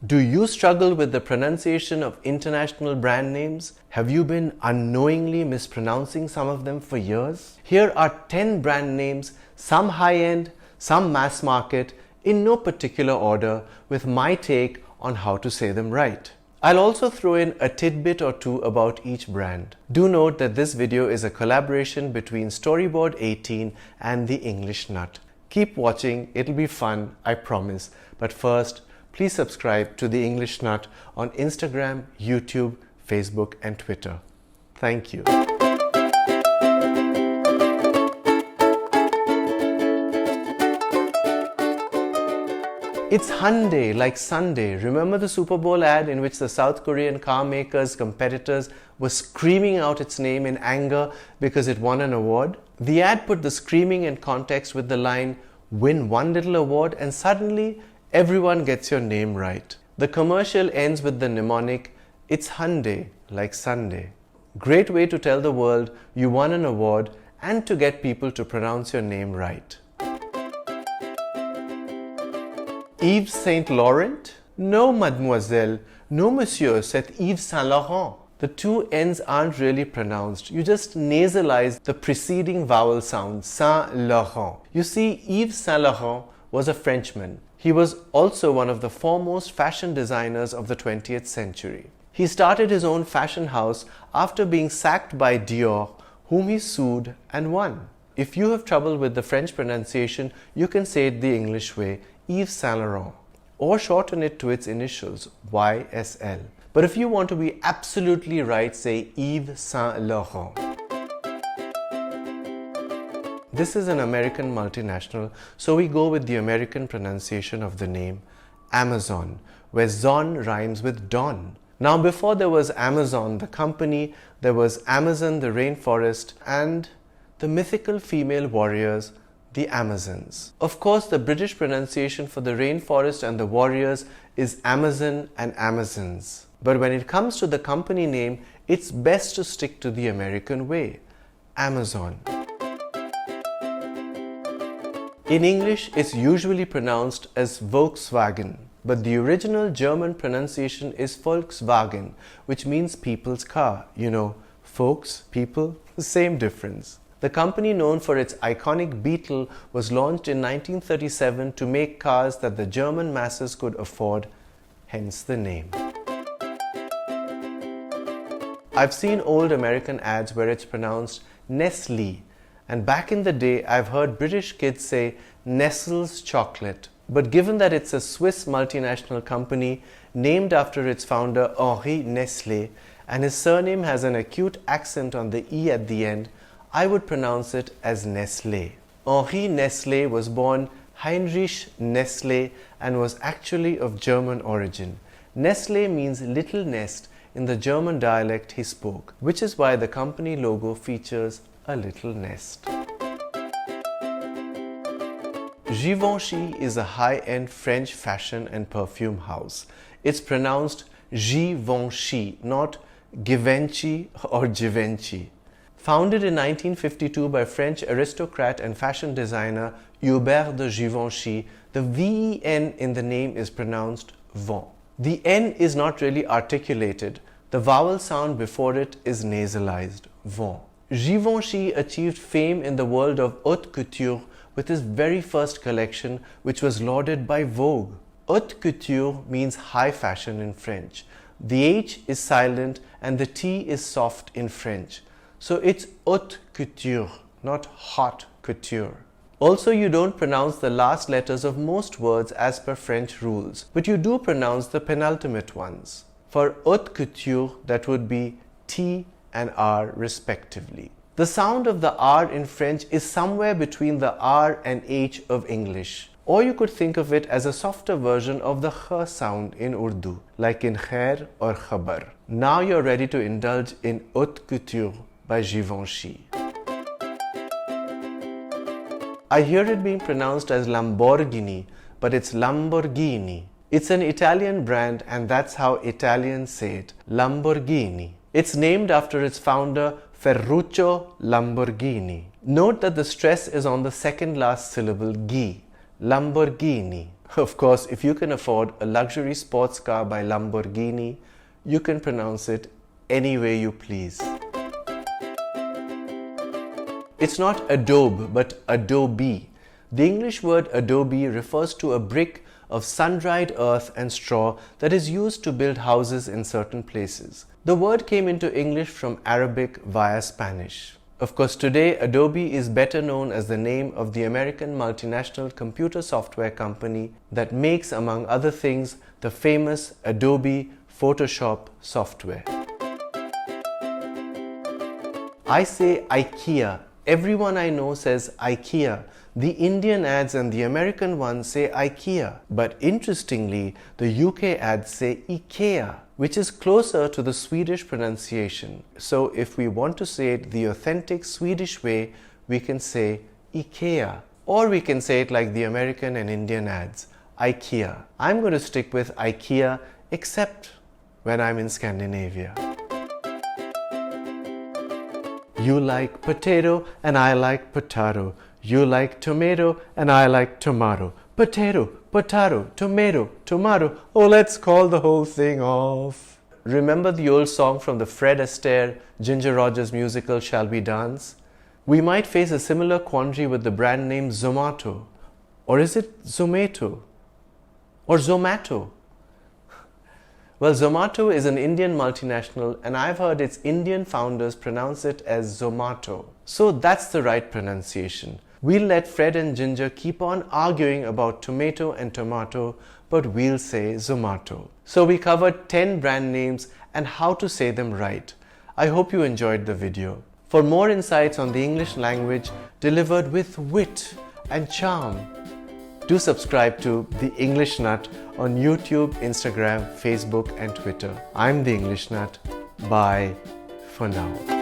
Do you struggle with the pronunciation of international brand names? Have you been unknowingly mispronouncing some of them for years? Here are 10 brand names, some high-end, some mass market, in no particular order, with my take on how to say them right. I'll also throw in a tidbit or two about each brand. Do note that this video is a collaboration between Storyboard 18 and the English Nut. Keep watching, it'll be fun, I promise. But first, please subscribe to the English Nut on Instagram, YouTube, Facebook, and Twitter. Thank you. It's Hyundai, like Sunday. Remember the Super Bowl ad in which the South Korean car maker's competitors were screaming out its name in anger because it won an award? The ad put the screaming in context with the line, "Win one little award and suddenly everyone gets your name right." The commercial ends with the mnemonic, "It's Hyundai, like Sunday." Great way to tell the world you won an award and to get people to pronounce your name right. Yves Saint Laurent? No, mademoiselle. No, monsieur, c'est Yves Saint Laurent. The two N's aren't really pronounced. You just nasalize the preceding vowel sound, Saint Laurent. You see, Yves Saint Laurent was a Frenchman. He was also one of the foremost fashion designers of the 20th century. He started his own fashion house after being sacked by Dior, whom he sued and won. If you have trouble with the French pronunciation, you can say it the English way, Yves Saint Laurent, or shorten it to its initials, YSL. But if you want to be absolutely right, say Yves Saint Laurent. This is an American multinational, so we go with the American pronunciation of the name, Am-uh-zon, where zon rhymes with dawn. Now before there was Am-uh-zon, the company, there was Amazon, the rainforest, and the mythical female warriors, the Amazons. Of course, the British pronunciation for the rainforest and the warriors is Amazon and Amazons. But when it comes to the company name, it's best to stick to the American way, Am-uh-zon. In English, it's usually pronounced as Volkswagen, but the original German pronunciation is Volkswagen, which means people's car. You know, folks, people, same difference. The company, known for its iconic Beetle, was launched in 1937 to make cars that the German masses could afford, hence the name. I've seen old American ads where it's pronounced Nestlé, and back in the day I've heard British kids say Nestle's chocolate. But given that it's a Swiss multinational company named after its founder Henri Nestlé, and his surname has an acute accent on the E at the end, I would pronounce it as Nestlé. Henri Nestlé was born Heinrich Nestlé and was actually of German origin. Nestlé means little nest in the German dialect he spoke, which is why the company logo features a little nest. Givenchy is a high-end French fashion and perfume house. It's pronounced Givenchy, not Givenchy or Givenchy. Founded in 1952 by French aristocrat and fashion designer Hubert de Givenchy, the V-E-N in the name is pronounced Von. The N is not really articulated. The vowel sound before it is nasalized, Von. Givenchy achieved fame in the world of haute couture with his very first collection, which was lauded by Vogue. Haute couture means high fashion in French. The H is silent and the T is soft in French. So it's haute couture, not hot couture. Also, you don't pronounce the last letters of most words as per French rules, but you do pronounce the penultimate ones. For haute couture, that would be T and R respectively. The sound of the R in French is somewhere between the R and H of English. Or you could think of it as a softer version of the Kh sound in Urdu, like in khair or khabar. Now you're ready to indulge in haute couture by Givenchy. I hear it being pronounced as Lamborghini, but it's Lamborghini. It's an Italian brand and that's how Italians say it, Lamborghini. It's named after its founder, Ferruccio Lamborghini. Note that the stress is on the second last syllable, Ghee, Lamborghini. Of course, if you can afford a luxury sports car by Lamborghini, you can pronounce it any way you please. It's not Adobe, but Adobe. The English word Adobe refers to a brick of sun-dried earth and straw that is used to build houses in certain places. The word came into English from Arabic via Spanish. Of course, today Adobe is better known as the name of the American multinational computer software company that makes, among other things, the famous Adobe Photoshop software. I say IKEA. Everyone I know says IKEA. The Indian ads and the American ones say IKEA. But interestingly, the UK ads say IKEA, which is closer to the Swedish pronunciation. So if we want to say it the authentic Swedish way, we can say IKEA. Or we can say it like the American and Indian ads, IKEA. I'm going to stick with IKEA, except when I'm in Scandinavia. You like potato and I like potato. You like tomato and I like tomato. Potato, potato, tomato, tomato. Oh, let's call the whole thing off. Remember the old song from the Fred Astaire, Ginger Rogers musical, Shall We Dance? We might face a similar quandary with the brand name Zomato. Or is it Zomato? Or Zomato? Well, Zomato is an Indian multinational and I've heard its Indian founders pronounce it as Zomato. So that's the right pronunciation. We'll let Fred and Ginger keep on arguing about tomato and tomato, but we'll say Zomato. So we covered 10 brand names and how to say them right. I hope you enjoyed the video. For more insights on the English language delivered with wit and charm, do subscribe to The English Nut on YouTube, Instagram, Facebook and Twitter. I'm The English Nut. Bye for now.